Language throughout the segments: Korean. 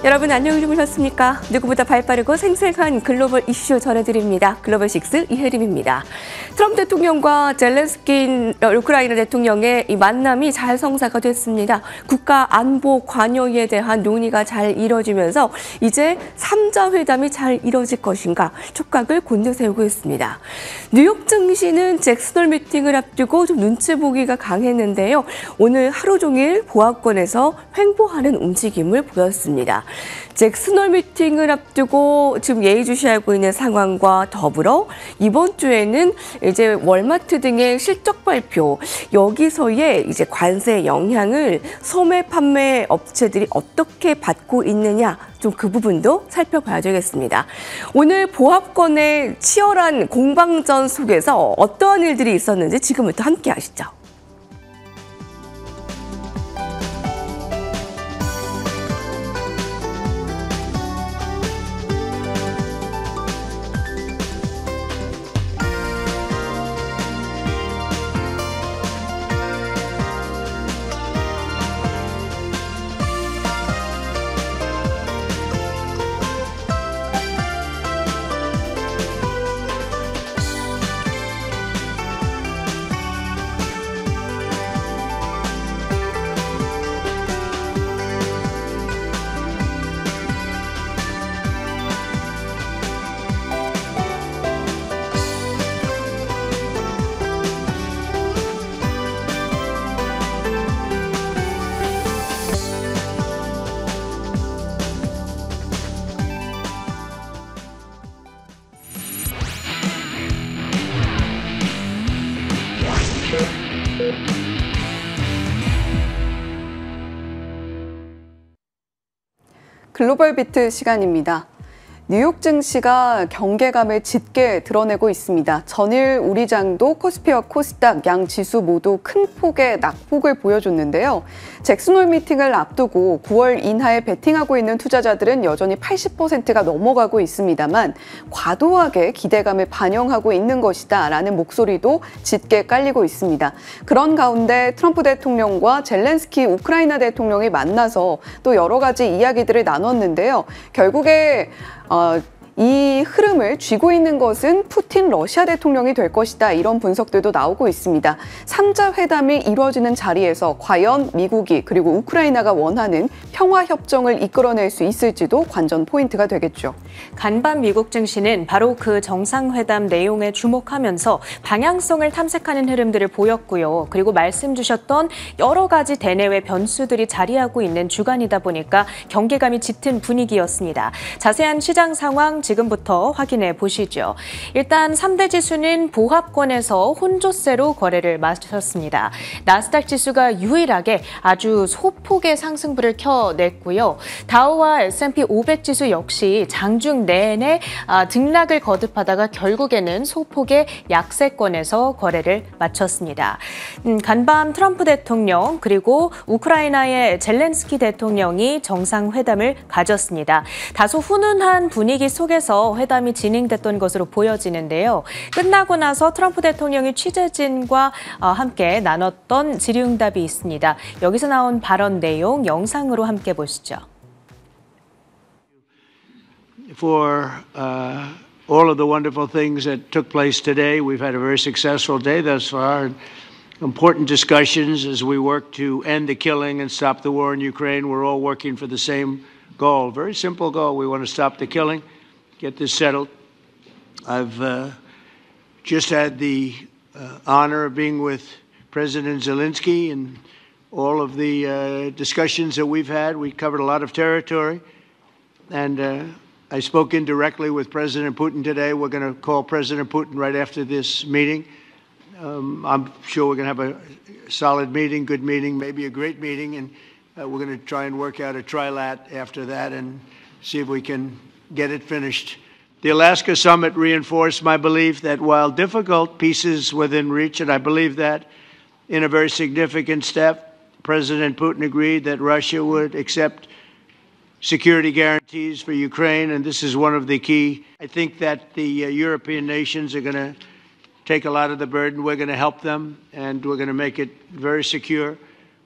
여러분 안녕히 주무셨습니까? 누구보다 발빠르고 생생한 글로벌 이슈 전해드립니다. 글로벌 식스 이혜림입니다. 트럼프 대통령과 젤렌스키 우크라이나 대통령의 이 만남이 잘 성사가 됐습니다. 국가안보관여에 대한 논의가 잘 이뤄지면서 이제 3자 회담이 잘 이뤄질 것인가 촉각을 곤두세우고 있습니다. 뉴욕 증시는 잭슨홀 미팅을 앞두고 좀 눈치 보기가 강했는데요. 오늘 하루 종일 보합권에서 횡보하는 움직임을 보였습니다. 잭슨홀 미팅을 앞두고 지금 예의주시하고 있는 상황과 더불어 이번 주에는 이제 월마트 등의 실적 발표, 여기서의 이제 관세 영향을 소매 판매 업체들이 어떻게 받고 있느냐, 좀 그 부분도 살펴봐야 되겠습니다. 오늘 보합권의 치열한 공방전 속에서 어떠한 일들이 있었는지 지금부터 함께 하시죠. 글로벌 비트 시간입니다. 뉴욕 증시가 경계감을 짙게 드러내고 있습니다. 전일 우리장도 코스피와 코스닥 양 지수 모두 큰 폭의 낙폭을 보여줬는데요. 잭슨홀 미팅을 앞두고 9월 인하에 베팅하고 있는 투자자들은 여전히 80%가 넘어가고 있습니다만 과도하게 기대감을 반영하고 있는 것이다라는 목소리도 짙게 깔리고 있습니다. 그런 가운데 트럼프 대통령과 젤렌스키 우크라이나 대통령이 만나서 또 여러 가지 이야기들을 나눴는데요. 결국에 이 흐름을 쥐고 있는 것은 푸틴 러시아 대통령이 될 것이다, 이런 분석들도 나오고 있습니다. 3자 회담이 이루어지는 자리에서 과연 미국이 그리고 우크라이나가 원하는 평화협정을 이끌어낼 수 있을지도 관전 포인트가 되겠죠. 간밤 미국 증시는 바로 그 정상회담 내용에 주목하면서 방향성을 탐색하는 흐름들을 보였고요. 그리고 말씀 주셨던 여러 가지 대내외 변수들이 자리하고 있는 주간이다 보니까 경계감이 짙은 분위기였습니다. 자세한 시장 상황 지금부터 확인해 보시죠. 일단 3대 지수는 보합권에서 혼조세로 거래를 마쳤습니다. 나스닥 지수가 유일하게 아주 소폭의 상승부를 켜냈고요. 다우와 S&P 500 지수 역시 장중 내내 등락을 거듭하다가 결국에는 소폭의 약세권에서 거래를 마쳤습니다. 간밤 트럼프 대통령 그리고 우크라이나의 젤렌스키 대통령이 정상회담을 가졌습니다. 다소 훈훈한 분위기 속에서 회담이 진행됐던 것으로 보여지는데요. 끝나고 나서 트럼프 대통령이 취재진과 함께 나눴던 질의응답이 있습니다. 여기서 나온 발언 내용 영상으로 함께 보시죠. For all of the wonderful things that took place today, we've had a very successful day thus far. Important discussions as we work to end the killing and stop the war in Ukraine. We're all working for the same goal, very simple goal. We want to stop the killing, get this settled. I've just had the honor of being with President Zelensky and all of the discussions that we've had. We covered a lot of territory, and I spoke indirectly with President Putin today. We're going to call President Putin right after this meeting. I'm sure we're going to have a solid meeting, good meeting, maybe a great meeting, and we're going to try and work out a trilat after that and see if we can get it finished. The Alaska summit reinforced my belief that while difficult, peace is within reach, and I believe that in a very significant step, President Putin agreed that Russia would accept security guarantees for Ukraine, and this is one of the key. I think that the European nations are going to take a lot of the burden. We're going to help them, and we're going to make it very secure.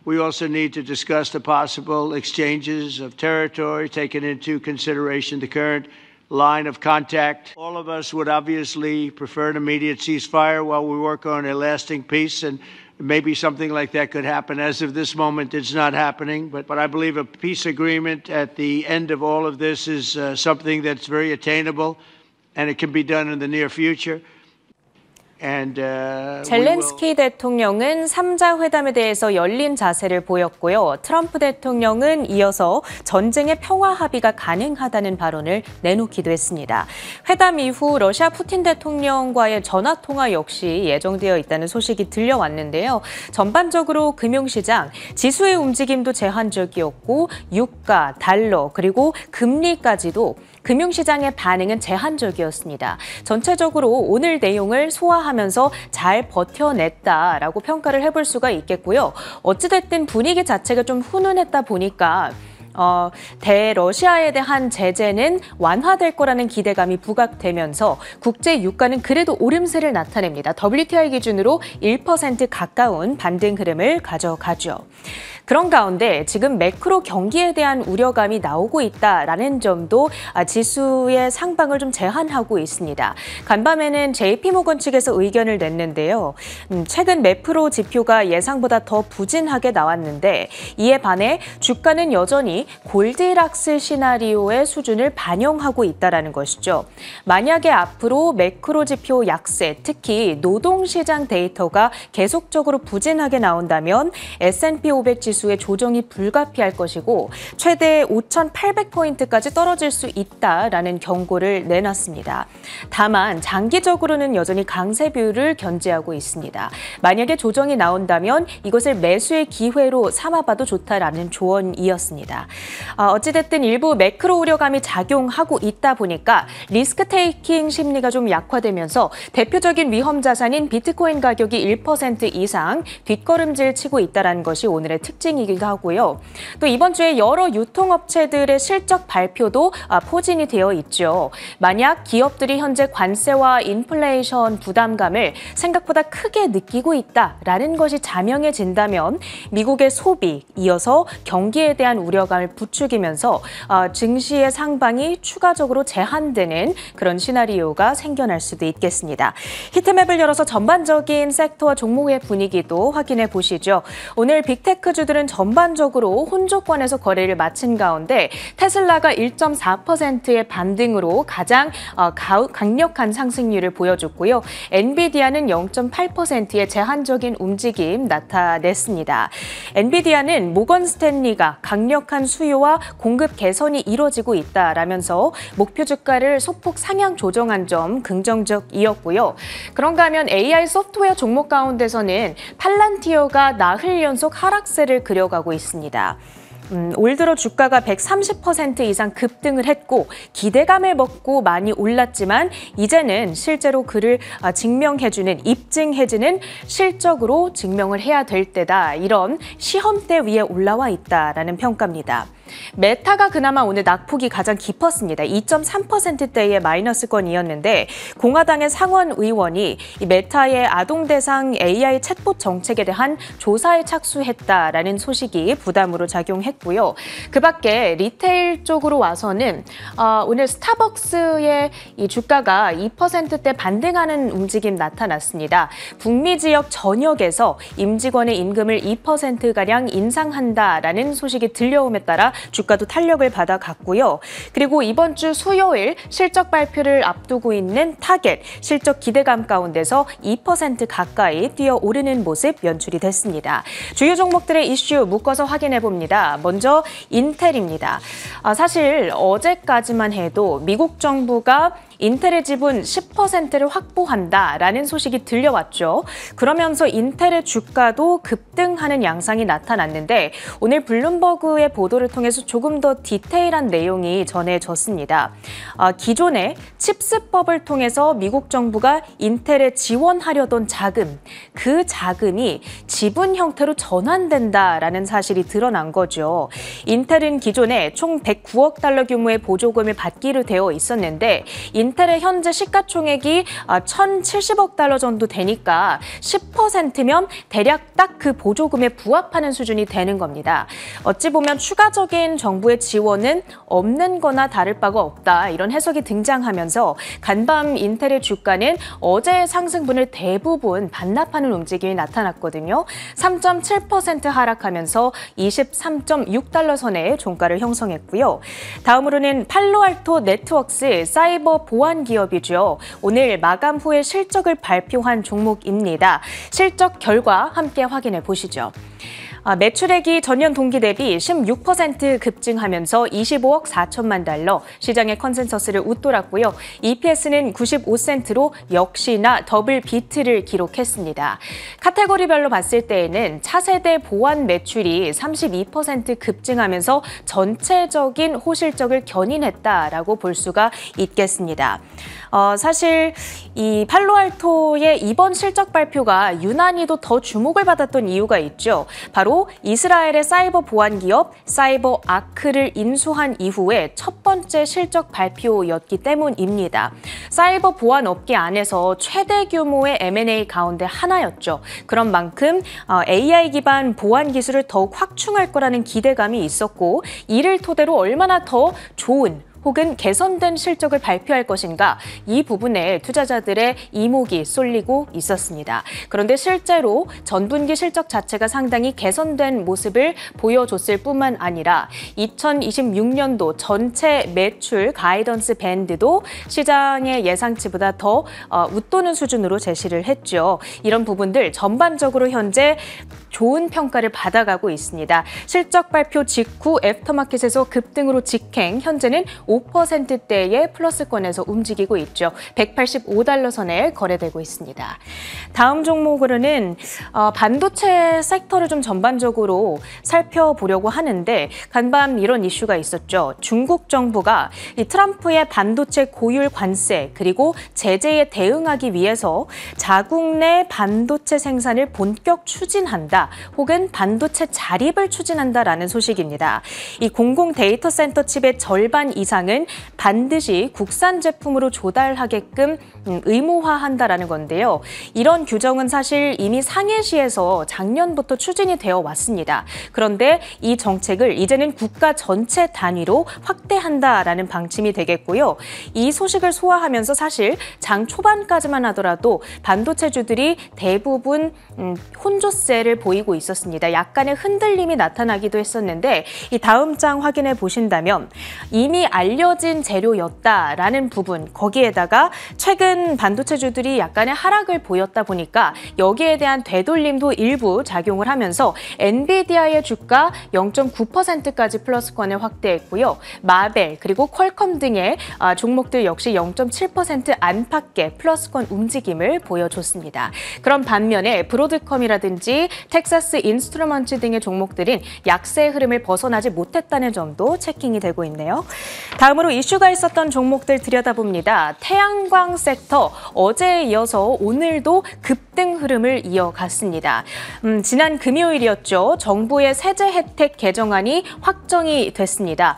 We also need to discuss the possible exchanges of territory, taking into consideration the current line of contact. All of us would obviously prefer an immediate ceasefire while we work on a lasting peace, and maybe something like that could happen. As of this moment, it's not happening, but I believe a peace agreement at the end of all of this is something that's very attainable, and it can be done in the near future. 젤렌스키 대통령은 3자 회담에 대해서 열린 자세를 보였고요. 트럼프 대통령은 이어서 전쟁의 평화 합의가 가능하다는 발언을 내놓기도 했습니다. 회담 이후 러시아 푸틴 대통령과의 전화통화 역시 예정되어 있다는 소식이 들려왔는데요. 전반적으로 금융시장, 지수의 움직임도 제한적이었고 유가, 달러, 그리고 금리까지도 금융시장의 반응은 제한적이었습니다. 전체적으로 오늘 내용을 소화하면서 잘 버텨냈다라고 평가를 해볼 수가 있겠고요. 어찌됐든 분위기 자체가 좀 훈훈했다 보니까 대러시아에 대한 제재는 완화될 거라는 기대감이 부각되면서 국제 유가는 그래도 오름세를 나타냅니다. WTI 기준으로 1% 가까운 반등 흐름을 가져가죠. 그런 가운데 지금 매크로 경기에 대한 우려감이 나오고 있다라는 점도 지수의 상방을 좀 제한하고 있습니다. 간밤에는 JP모건 측에서 의견을 냈는데요. 최근 매크로 지표가 예상보다 더 부진하게 나왔는데 이에 반해 주가는 여전히 골디락스 시나리오의 수준을 반영하고 있다는 것이죠. 만약에 앞으로 매크로 지표 약세, 특히 노동시장 데이터가 계속적으로 부진하게 나온다면 S&P 500 지수의 조정이 불가피할 것이고 최대 5,800포인트까지 떨어질 수 있다라는 경고를 내놨습니다. 다만 장기적으로는 여전히 강세 비율을 견지하고 있습니다. 만약에 조정이 나온다면 이것을 매수의 기회로 삼아봐도 좋다라는 조언이었습니다. 어찌됐든 일부 매크로 우려감이 작용하고 있다 보니까 리스크 테이킹 심리가 좀 약화되면서 대표적인 위험 자산인 비트코인 가격이 1% 이상 뒷걸음질 치고 있다는 것이 오늘의 특징이기도 하고요. 또 이번 주에 여러 유통업체들의 실적 발표도 포진이 되어 있죠. 만약 기업들이 현재 관세와 인플레이션 부담감을 생각보다 크게 느끼고 있다라는 것이 자명해진다면 미국의 소비, 이어서 경기에 대한 우려감을 부추기면서 증시의 상방이 추가적으로 제한되는 그런 시나리오가 생겨날 수도 있겠습니다. 히트맵을 열어서 전반적인 섹터와 종목의 분위기도 확인해 보시죠. 오늘 빅테크주들은 전반적으로 혼조권에서 거래를 마친 가운데 테슬라가 1.4%의 반등으로 가장 강력한 상승률을 보여줬고요. 엔비디아는 0.8%의 제한적인 움직임 나타냈습니다. 엔비디아는 모건 스탠리가 강력한 수요와 공급 개선이 이루어지고 있다라면서 목표 주가를 소폭 상향 조정한 점 긍정적이었고요. 그런가 하면 AI 소프트웨어 종목 가운데서는 팔란티어가 나흘 연속 하락세를 그려가고 있습니다. 올 들어 주가가 130% 이상 급등을 했고 기대감을 먹고 많이 올랐지만 이제는 실제로 그를 증명해주는, 입증해주는 실적으로 증명을 해야 될 때다. 이런 시험대 위에 올라와 있다라는 평가입니다. 메타가 그나마 오늘 낙폭이 가장 깊었습니다. 2.3%대의 마이너스권이었는데 공화당의 상원 의원이 이 메타의 아동 대상 AI 챗봇 정책에 대한 조사에 착수했다라는 소식이 부담으로 작용했고요. 그 밖에 리테일 쪽으로 와서는 오늘 스타벅스의 이 주가가 2%대 반등하는 움직임 나타났습니다. 북미 지역 전역에서 임직원의 임금을 2%가량 인상한다라는 소식이 들려옴에 따라 주가도 탄력을 받아갔고요. 그리고 이번 주 수요일 실적 발표를 앞두고 있는 타겟, 실적 기대감 가운데서 2% 가까이 뛰어오르는 모습 연출이 됐습니다. 주요 종목들의 이슈 묶어서 확인해 봅니다. 먼저 인텔입니다. 사실 어제까지만 해도 미국 정부가 인텔의 지분 10%를 확보한다라는 소식이 들려왔죠. 그러면서 인텔의 주가도 급등하는 양상이 나타났는데 오늘 블룸버그의 보도를 통해서 조금 더 디테일한 내용이 전해졌습니다. 기존의 칩스법을 통해서 미국 정부가 인텔에 지원하려던 자금, 그 자금이 지분 형태로 전환된다라는 사실이 드러난 거죠. 인텔은 기존에 총 109억 달러 규모의 보조금을 받기로 되어 있었는데 인텔의 현재 시가총액이 1,070억 달러 정도 되니까 10%면 대략 딱 그 보조금에 부합하는 수준이 되는 겁니다. 어찌 보면 추가적인 정부의 지원은 없는 거나 다를 바가 없다, 이런 해석이 등장하면서 간밤 인텔의 주가는 어제의 상승분을 대부분 반납하는 움직임이 나타났거든요. 3.7% 하락하면서 23.6달러 선의 종가를 형성했고요. 다음으로는 팔로알토 네트워크스 사이버 보안 기업이죠. 오늘 마감 후에 실적을 발표한 종목입니다. 실적 결과 함께 확인해 보시죠. 매출액이 전년 동기 대비 16% 급증하면서 25억 4천만 달러, 시장의 컨센서스를 웃돌았고요. EPS는 95센트로 역시나 더블 비트를 기록했습니다. 카테고리별로 봤을 때에는 차세대 보안 매출이 32% 급증하면서 전체적인 호실적을 견인했다라고 볼 수가 있겠습니다. 사실 이 팔로알토의 이번 실적 발표가 유난히도 더 주목을 받았던 이유가 있죠. 바로 이스라엘의 사이버 보안 기업 사이버 아크를 인수한 이후에 첫 번째 실적 발표였기 때문입니다. 사이버 보안 업계 안에서 최대 규모의 M&A 가운데 하나였죠. 그런 만큼 AI 기반 보안 기술을 더욱 확충할 거라는 기대감이 있었고, 이를 토대로 얼마나 더 좋은 혹은 개선된 실적을 발표할 것인가, 이 부분에 투자자들의 이목이 쏠리고 있었습니다. 그런데 실제로 전분기 실적 자체가 상당히 개선된 모습을 보여줬을 뿐만 아니라 2026년도 전체 매출 가이던스 밴드도 시장의 예상치보다 더 웃도는 수준으로 제시를 했죠. 이런 부분들 전반적으로 현재 좋은 평가를 받아가고 있습니다. 실적 발표 직후 애프터마켓에서 급등으로 직행, 현재는 5%대의 플러스권에서 움직이고 있죠. 185달러 선에 거래되고 있습니다. 다음 종목으로는 반도체 섹터를 좀 전반적으로 살펴보려고 하는데, 간밤 이런 이슈가 있었죠. 중국 정부가 이 트럼프의 반도체 고율 관세 그리고 제재에 대응하기 위해서 자국 내 반도체 생산을 본격 추진한다, 혹은 반도체 자립을 추진한다라는 소식입니다. 이 공공 데이터 센터 칩의 절반 이상은 반드시 국산 제품으로 조달하게끔 의무화한다라는 건데요. 이런 규정은 사실 이미 상해시에서 작년부터 추진이 되어 왔습니다. 그런데 이 정책을 이제는 국가 전체 단위로 확대한다라는 방침이 되겠고요. 이 소식을 소화하면서 사실 장 초반까지만 하더라도 반도체주들이 대부분 혼조세를 보이고 있었습니다. 약간의 흔들림이 나타나기도 했었는데, 이 다음 장 확인해 보신다면 이미 알려진 재료였다라는 부분, 거기에다가 최근 반도체주들이 약간의 하락을 보였다 보니까 여기에 대한 되돌림도 일부 작용을 하면서 엔비디아의 주가 0.9%까지 플러스권을 확대했고요. 마벨 그리고 퀄컴 등의 종목들 역시 0.7% 안팎의 플러스권 움직임을 보여줬습니다. 그런 반면에 브로드컴이라든지 텍사스 인스트루먼트 등의 종목들은 약세 흐름을 벗어나지 못했다는 점도 체킹이 되고 있네요. 다음으로 이슈가 있었던 종목들 들여다봅니다. 태양광 섹터, 어제에 이어서 오늘도 급등 흐름을 이어갔습니다. 지난 금요일이었죠. 정부의 세제 혜택 개정안이 확정이 됐습니다.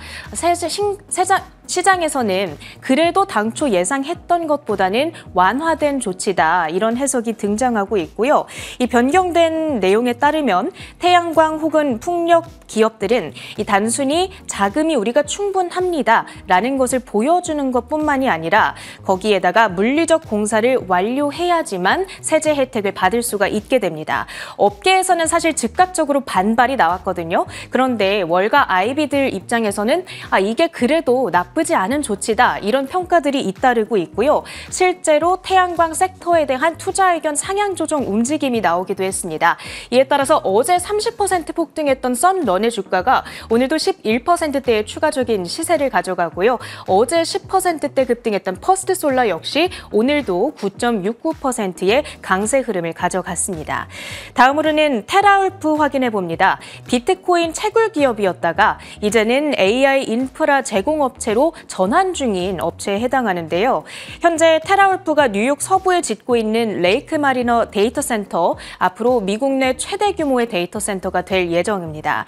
시장에서는 그래도 당초 예상했던 것보다는 완화된 조치다, 이런 해석이 등장하고 있고요. 이 변경된 내용에 따르면 태양광 혹은 풍력 기업들은 이 단순히 자금이 우리가 충분합니다라는 것을 보여주는 것뿐만이 아니라 거기에다가 물리적 공사를 완료해야지만 세제 혜택을 받을 수가 있게 됩니다. 업계에서는 사실 즉각적으로 반발이 나왔거든요. 그런데 월가 아이비들 입장에서는 이게 그래도 나쁘지 않은 조치다, 이런 평가들이 잇따르고 있고요. 실제로 태양광 섹터에 대한 투자 의견 상향 조정 움직임이 나오기도 했습니다. 이에 따라서 어제 30% 폭등했던 썬런의 주가가 오늘도 11%대의 추가적인 시세를 가져가고요. 어제 10%대 급등했던 퍼스트솔라 역시 오늘도 9.69%의 강세 흐름을 가져갔습니다. 다음으로는 테라울프 확인해 봅니다. 비트코인 채굴 기업이었다가 이제는 AI 인프라 제공업체로 업체로 전환 중인 업체에 해당하는데요. 현재 테라울프가 뉴욕 서부에 짓고 있는 레이크 마리너 데이터 센터, 앞으로 미국 내 최대 규모의 데이터 센터가 될 예정입니다.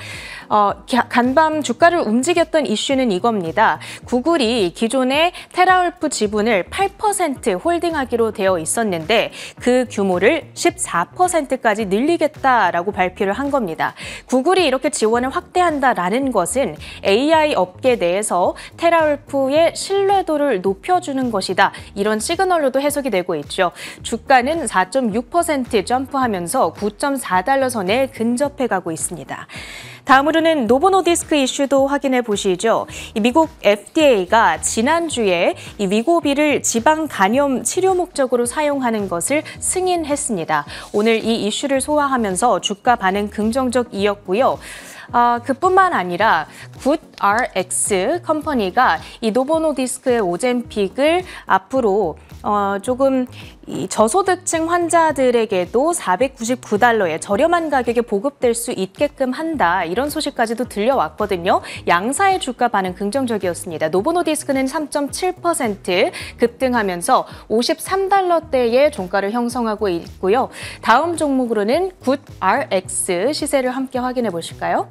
간밤 주가를 움직였던 이슈는 이겁니다. 구글이 기존의 테라울프 지분을 8% 홀딩하기로 되어 있었는데 그 규모를 14%까지 늘리겠다라고 발표를 한 겁니다. 구글이 이렇게 지원을 확대한다라는 것은 AI 업계 내에서 테라울프의 신뢰도를 높여주는 것이다. 이런 시그널로도 해석이 되고 있죠. 주가는 4.6% 점프하면서 9.4달러 선에 근접해가고 있습니다. 다음으로는 노보노디스크 이슈도 확인해 보시죠. 미국 FDA가 지난주에 이 위고비를 지방 간염 치료 목적으로 사용하는 것을 승인했습니다. 오늘 이 이슈를 소화하면서 주가 반응 긍정적이었고요. 그뿐만 아니라 굿RX 컴퍼니가 이 노보노디스크의 오젬픽을 앞으로 조금 이 저소득층 환자들에게도 499달러의 저렴한 가격에 보급될 수 있게끔 한다. 이런 소식까지도 들려왔거든요. 양사의 주가 반응 긍정적이었습니다. 노보노디스크는 3.7% 급등하면서 53달러대의 종가를 형성하고 있고요. 다음 종목으로는 굿RX 시세를 함께 확인해 보실까요?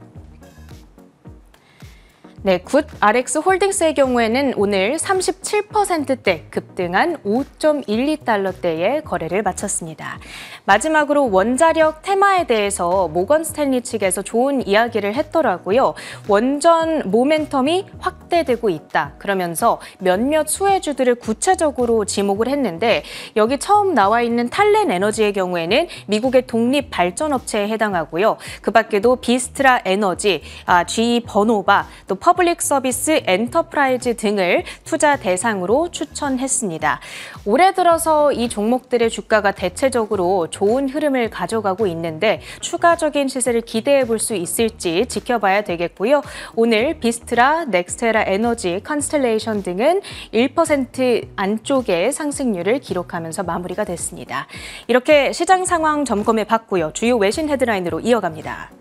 네, 굿RX 홀딩스의 경우에는 오늘 37%대 급등한 5.12달러대의 거래를 마쳤습니다. 마지막으로 원자력 테마에 대해서 모건 스탠리 측에서 좋은 이야기를 했더라고요. 원전 모멘텀이 확대되고 있다. 그러면서 몇몇 수혜주들을 구체적으로 지목을 했는데 여기 처음 나와 있는 탈렌 에너지의 경우에는 미국의 독립 발전업체에 해당하고요. 그 밖에도 비스트라 에너지, GE 버노바, 또 퍼블릭 서비스 엔터프라이즈 등을 투자 대상으로 추천했습니다. 올해 들어서 이 종목들의 주가가 대체적으로 좋은 흐름을 가져가고 있는데 추가적인 시세를 기대해 볼 수 있을지 지켜봐야 되겠고요. 오늘 비스트라, 넥스테라 에너지, 컨스텔레이션 등은 1% 안쪽의 상승률을 기록하면서 마무리가 됐습니다. 이렇게 시장 상황 점검해 봤고요. 주요 외신 헤드라인으로 이어갑니다.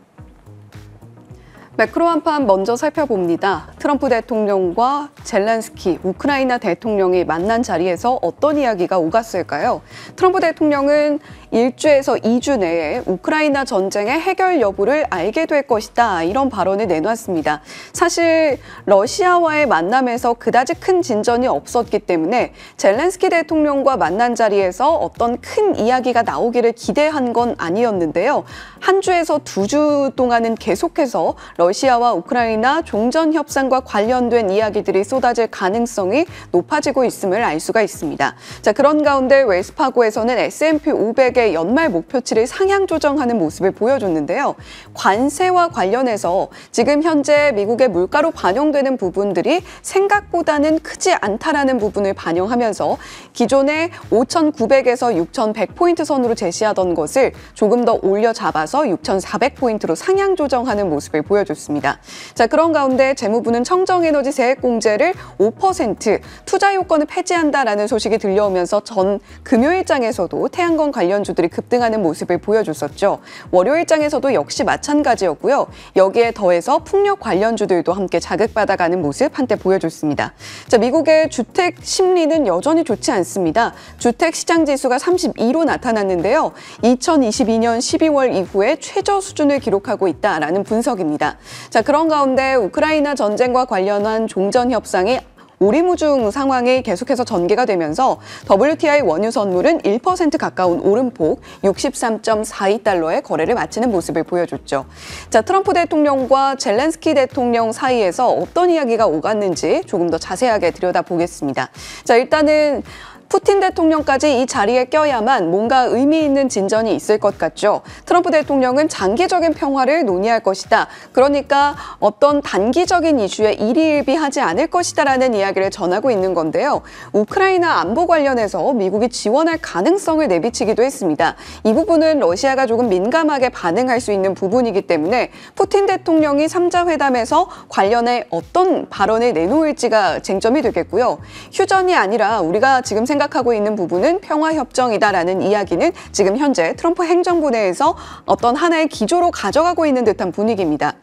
매크로 한판 먼저 살펴봅니다. 트럼프 대통령과 젤렌스키 우크라이나 대통령이 만난 자리에서 어떤 이야기가 오갔을까요? 트럼프 대통령은 1주에서 2주 내에 우크라이나 전쟁의 해결 여부를 알게 될 것이다. 이런 발언을 내놨습니다. 사실 러시아와의 만남에서 그다지 큰 진전이 없었기 때문에 젤렌스키 대통령과 만난 자리에서 어떤 큰 이야기가 나오기를 기대한 건 아니었는데요. 한 주에서 2주 동안은 계속해서 러시아와 우크라이나 종전 협상과 관련된 이야기들이 쏟아질 가능성이 높아지고 있음을 알 수가 있습니다. 자, 그런 가운데 웰스파고에서는 S&P 500의 연말 목표치를 상향 조정하는 모습을 보여줬는데요. 관세와 관련해서 지금 현재 미국의 물가로 반영되는 부분들이 생각보다는 크지 않다라는 부분을 반영하면서 기존의 5,900에서 6,100포인트 선으로 제시하던 것을 조금 더 올려 잡아서 6,400포인트로 상향 조정하는 모습을 보여줬습니다. 자, 그런 가운데 재무부는 청정에너지 세액공제를 5% 투자 요건을 폐지한다라는 소식이 들려오면서 전 금요일장에서도 태양광 관련주들이 급등하는 모습을 보여줬었죠. 월요일장에서도 역시 마찬가지였고요. 여기에 더해서 풍력 관련주들도 함께 자극받아가는 모습 한때 보여줬습니다. 자, 미국의 주택 심리는 여전히 좋지 않습니다. 주택 시장 지수가 32로 나타났는데요. 2022년 12월 이후에 최저 수준을 기록하고 있다라는 분석입니다. 자, 그런 가운데 우크라이나 전쟁과 관련한 종전 협상이 오리무중 상황이 계속해서 전개가 되면서 WTI 원유 선물은 1% 가까운 오름폭 63.42달러의 거래를 마치는 모습을 보여줬죠. 자, 트럼프 대통령과 젤렌스키 대통령 사이에서 어떤 이야기가 오갔는지 조금 더 자세하게 들여다보겠습니다. 자, 일단은 푸틴 대통령까지 이 자리에 껴야만 뭔가 의미 있는 진전이 있을 것 같죠. 트럼프 대통령은 장기적인 평화를 논의할 것이다. 그러니까 어떤 단기적인 이슈에 일희일비하지 않을 것이다라는 이야기를 전하고 있는 건데요. 우크라이나 안보 관련해서 미국이 지원할 가능성을 내비치기도 했습니다. 이 부분은 러시아가 조금 민감하게 반응할 수 있는 부분이기 때문에 푸틴 대통령이 3자 회담에서 관련해 어떤 발언을 내놓을지가 쟁점이 되겠고요. 휴전이 아니라 우리가 지금 생각하고 있는 부분은 평화협정이다라는 이야기는 지금 현재 트럼프 행정부 내에서 어떤 하나의 기조로 가져가고 있는 듯한 분위기입니다.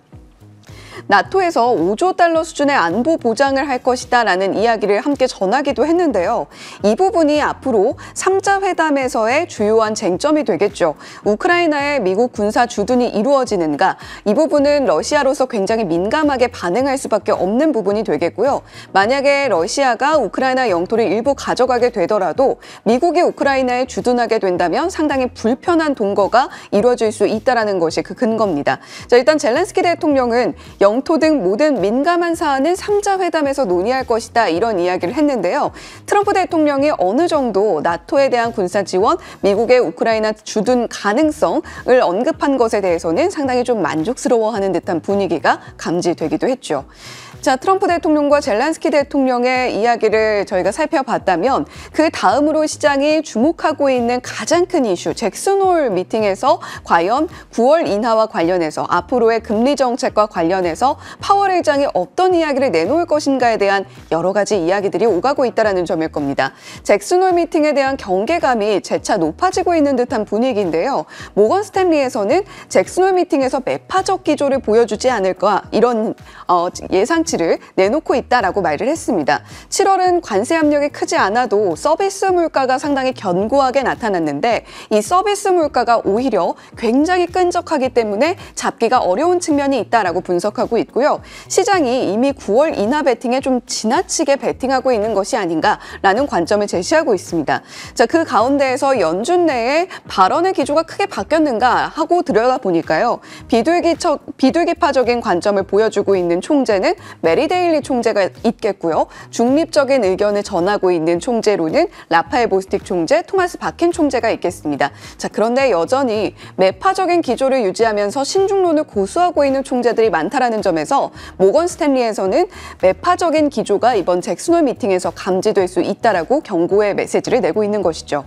나토에서 5조 달러 수준의 안보 보장을 할 것이다라는 이야기를 함께 전하기도 했는데요. 이 부분이 앞으로 3자 회담에서의 주요한 쟁점이 되겠죠. 우크라이나에 미국 군사 주둔이 이루어지는가, 이 부분은 러시아로서 굉장히 민감하게 반응할 수밖에 없는 부분이 되겠고요. 만약에 러시아가 우크라이나 영토를 일부 가져가게 되더라도 미국이 우크라이나에 주둔하게 된다면 상당히 불편한 동거가 이루어질 수 있다는 것이 그 근거입니다. 자, 일단 젤렌스키 대통령은 영토 등 모든 민감한 사안은 3자 회담에서 논의할 것이다, 이런 이야기를 했는데요. 트럼프 대통령이 어느 정도 나토에 대한 군사 지원, 미국의 우크라이나 주둔 가능성을 언급한 것에 대해서는 상당히 좀 만족스러워하는 듯한 분위기가 감지되기도 했죠. 자, 트럼프 대통령과 젤렌스키 대통령의 이야기를 저희가 살펴봤다면 그 다음으로 시장이 주목하고 있는 가장 큰 이슈, 잭슨홀 미팅에서 과연 9월 인하와 관련해서 앞으로의 금리 정책과 관련해서 파월 의장이 어떤 이야기를 내놓을 것인가에 대한 여러 가지 이야기들이 오가고 있다는 점일 겁니다. 잭슨홀 미팅에 대한 경계감이 재차 높아지고 있는 듯한 분위기인데요. 모건 스탠리에서는 잭슨홀 미팅에서 매파적 기조를 보여주지 않을까, 이런 예상치를 내놓고 있다라고 말을 했습니다. 7월은 관세 압력이 크지 않아도 서비스 물가가 상당히 견고하게 나타났는데 이 서비스 물가가 오히려 굉장히 끈적하기 때문에 잡기가 어려운 측면이 있다라고 분석하고 있고요. 시장이 이미 9월 인하 베팅에 좀 지나치게 베팅하고 있는 것이 아닌가라는 관점을 제시하고 있습니다. 자, 그 가운데에서 연준 내에 발언의 기조가 크게 바뀌었는가 하고 들여다보니까요. 비둘기파적인 관점을 보여주고 있는 총재는 메리 데일리 총재가 있겠고요. 중립적인 의견을 전하고 있는 총재로는 라파엘 보스틱 총재, 토마스 바켄 총재가 있겠습니다. 자, 그런데 여전히 매파적인 기조를 유지하면서 신중론을 고수하고 있는 총재들이 많다라는 점에서 모건 스탠리에서는 매파적인 기조가 이번 잭슨홀 미팅에서 감지될 수 있다라고 경고의 메시지를 내고 있는 것이죠.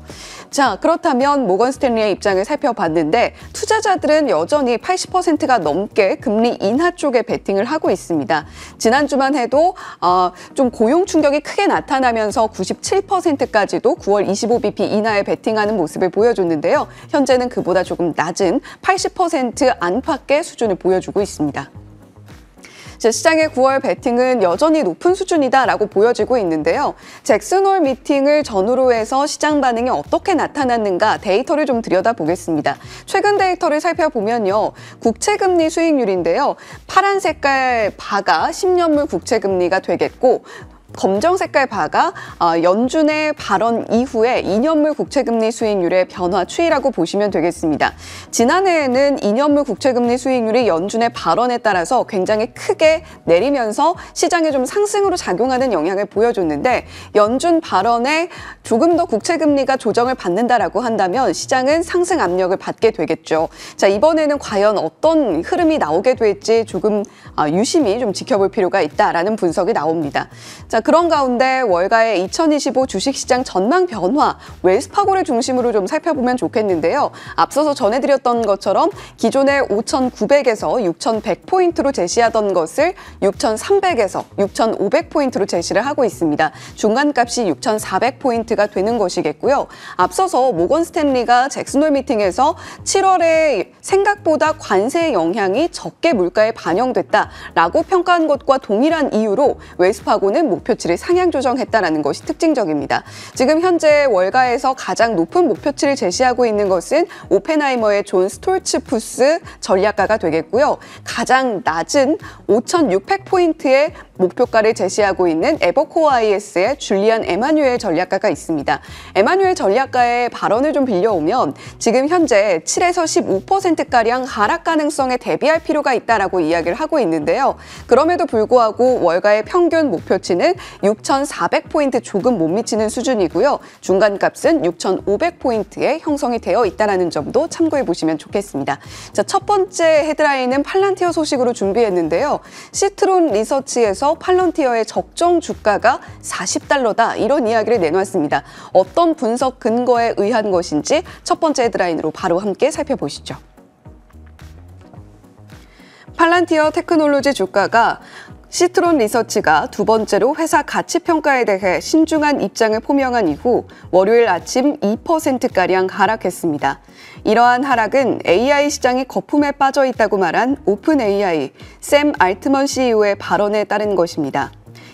자, 그렇다면 모건 스탠리의 입장을 살펴봤는데 투자자들은 여전히 80%가 넘게 금리 인하 쪽에 베팅을 하고 있습니다. 지난주만 해도 좀 고용 충격이 크게 나타나면서 97%까지도 9월 25bp 인하에 베팅하는 모습을 보여줬는데요. 현재는 그보다 조금 낮은 80% 안팎의 수준을 보여주고 있습니다. 시장의 9월 베팅은 여전히 높은 수준이다라고 보여지고 있는데요. 잭슨홀 미팅을 전후로 해서 시장 반응이 어떻게 나타났는가 데이터를 좀 들여다보겠습니다. 최근 데이터를 살펴보면요. 국채금리 수익률인데요. 파란 색깔 바가 10년물 국채금리가 되겠고 검정 색깔 바가 연준의 발언 이후에 2년물 국채금리 수익률의 변화 추이라고 보시면 되겠습니다. 지난해에는 2년물 국채금리 수익률이 연준의 발언에 따라서 굉장히 크게 내리면서 시장에 좀 상승으로 작용하는 영향을 보여줬는데 연준 발언에 조금 더 국채금리가 조정을 받는다라고 한다면 시장은 상승 압력을 받게 되겠죠. 자, 이번에는 과연 어떤 흐름이 나오게 될지 조금 유심히 좀 지켜볼 필요가 있다라는 분석이 나옵니다. 자, 그런 가운데 월가의 2025 주식시장 전망 변화, 웰스파고를 중심으로 좀 살펴보면 좋겠는데요. 앞서서 전해드렸던 것처럼 기존에 5,900에서 6,100포인트로 제시하던 것을 6,300에서 6,500포인트로 제시를 하고 있습니다. 중간값이 6,400포인트가 되는 것이겠고요. 앞서서 모건 스탠리가 잭슨홀 미팅에서 7월에 생각보다 관세 영향이 적게 물가에 반영됐다라고 평가한 것과 동일한 이유로 웰스파고는 목표치를 상향 조정했다는 것이 특징적입니다. 지금 현재 월가에서 가장 높은 목표치를 제시하고 있는 것은 오펜하이머의 존 스톨츠푸스 전략가가 되겠고요. 가장 낮은 5,600포인트의 목표가를 제시하고 있는 에버코어 IS의 줄리안 에마뉴엘 전략가가 있습니다. 에마뉴엘 전략가의 발언을 좀 빌려오면 지금 현재 7에서 15%가량 하락 가능성에 대비할 필요가 있다라고 이야기를 하고 있는데요. 그럼에도 불구하고 월가의 평균 목표치는 6,400포인트 조금 못 미치는 수준이고요. 중간값은 6,500포인트에 형성이 되어 있다는 점도 참고해 보시면 좋겠습니다. 자, 첫 번째 헤드라인은 팔란티어 소식으로 준비했는데요. 시트론 리서치에서 팔런티어의 적정 주가가 $40다 이런 이야기를 내놓았습니다. 어떤 분석 근거에 의한 것인지 첫 번째 헤드라인으로 바로 함께 살펴보시죠. 팔란티어 테크놀로지 주가가 시트론 리서치가 두 번째로 회사 가치 평가에 대해 신중한 입장을 표명한 이후 월요일 아침 2%가량 하락했습니다. 이러한 하락은 AI 시장이 거품에 빠져 있다고 말한 오픈 AI 샘 알트먼 CEO의 발언에 따른 것입니다.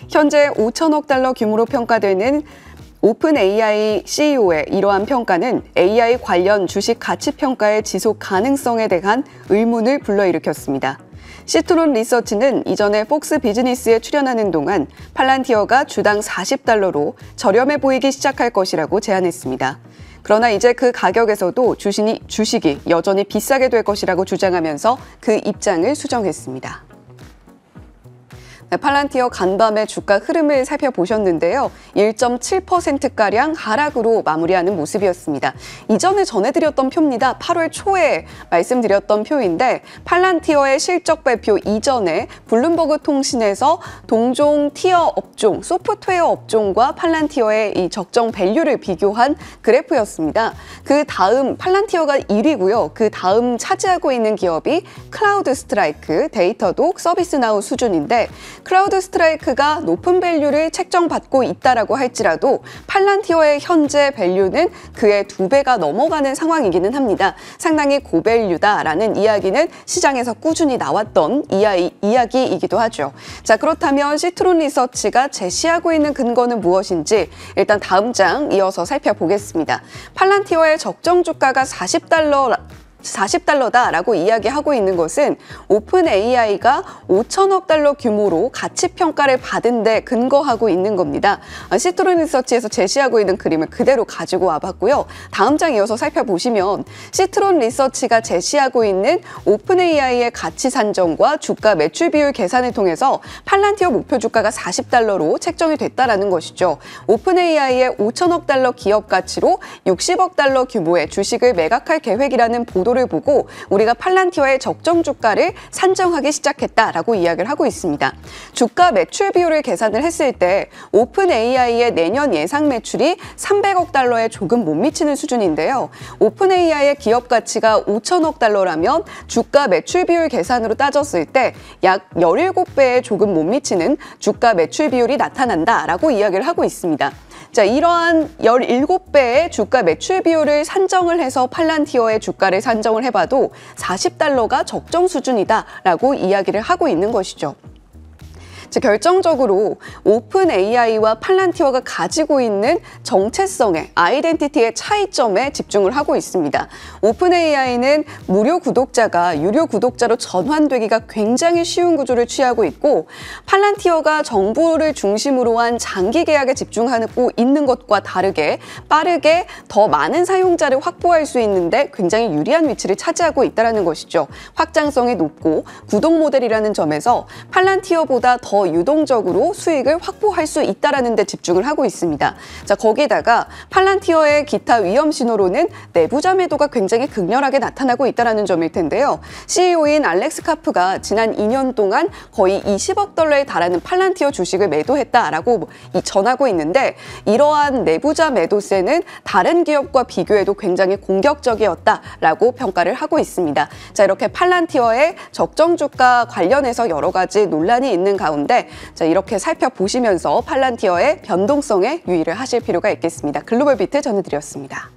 현재 5천억 달러 규모로 평가되는 오픈 AI CEO의 이러한 평가는 AI 관련 주식 가치 평가의 지속 가능성에 대한 의문을 불러일으켰습니다. 시트론 리서치는 이전에 폭스 비즈니스에 출연하는 동안 팔란티어가 주당 40달러로 저렴해 보이기 시작할 것이라고 제안했습니다. 그러나 이제 그 가격에서도 주식이 여전히 비싸게 될 것이라고 주장하면서 그 입장을 수정했습니다. 팔란티어 간밤의 주가 흐름을 살펴보셨는데요. 1.7%가량 하락으로 마무리하는 모습이었습니다. 이전에 전해드렸던 표입니다. 8월 초에 말씀드렸던 표인데 팔란티어의 실적 발표 이전에 블룸버그 통신에서 동종 티어 업종, 소프트웨어 업종과 팔란티어의 이 적정 밸류를 비교한 그래프였습니다. 그 다음 팔란티어가 1위고요. 그 다음 차지하고 있는 기업이 클라우드 스트라이크, 데이터독, 서비스나우 수준인데 클라우드 스트라이크가 높은 밸류를 책정받고 있다라고 할지라도 팔란티어의 현재 밸류는 그의 2배가 넘어가는 상황이기는 합니다. 상당히 고밸류다라는 이야기는 시장에서 꾸준히 나왔던 이야기이기도 하죠. 자, 그렇다면 시트론 리서치가 제시하고 있는 근거는 무엇인지 일단 다음 장 이어서 살펴보겠습니다. 팔란티어의 적정 주가가 40달러다라고 이야기하고 있는 것은 오픈 AI가 5천억 달러 규모로 가치 평가를 받은 데 근거하고 있는 겁니다. 시트론 리서치에서 제시하고 있는 그림을 그대로 가지고 와봤고요. 다음 장 이어서 살펴보시면 시트론 리서치가 제시하고 있는 오픈 AI의 가치 산정과 주가 매출 비율 계산을 통해서 팔란티어 목표 주가가 40달러로 책정이 됐다라는 것이죠. 오픈 AI의 5천억 달러 기업 가치로 60억 달러 규모의 주식을 매각할 계획이라는 보도를 보고 우리가 팔란티어의 적정 주가를 산정하기 시작했다라고 이야기를 하고 있습니다. 주가 매출 비율을 계산을 했을 때 오픈 AI의 내년 예상 매출이 300억 달러에 조금 못 미치는 수준인데요. 오픈 AI의 기업 가치가 5천억 달러라면 주가 매출 비율 계산으로 따졌을 때 약 17배에 조금 못 미치는 주가 매출 비율이 나타난다라고 이야기를 하고 있습니다. 자, 이러한 17배의 주가 매출 비율을 산정을 해서 팔란티어의 주가를 산정을 해봐도 40달러가 적정 수준이다라고 이야기를 하고 있는 것이죠. 결정적으로 오픈 AI와 팔란티어가 가지고 있는 정체성의 아이덴티티의 차이점에 집중을 하고 있습니다. 오픈 AI는 무료 구독자가 유료 구독자로 전환되기가 굉장히 쉬운 구조를 취하고 있고 팔란티어가 정부를 중심으로 한 장기 계약에 집중하고 있는 것과 다르게 빠르게 더 많은 사용자를 확보할 수 있는데 굉장히 유리한 위치를 차지하고 있다는 것이죠. 확장성이 높고 구독 모델이라는 점에서 팔란티어보다 더 유동적으로 수익을 확보할 수 있다는 데 집중을 하고 있습니다. 자, 거기다가 팔란티어의 기타 위험 신호로는 내부자 매도가 굉장히 극렬하게 나타나고 있다는 점일 텐데요. CEO인 알렉스 카프가 지난 2년 동안 거의 20억 달러에 달하는 팔란티어 주식을 매도했다라고 전하고 있는데 이러한 내부자 매도세는 다른 기업과 비교해도 굉장히 공격적이었다라고 평가를 하고 있습니다. 자, 이렇게 팔란티어의 적정 주가 관련해서 여러 가지 논란이 있는 가운데 자, 이렇게 살펴보시면서 팔란티어의 변동성에 유의를 하실 필요가 있겠습니다. 글로벌 비트 전해드렸습니다.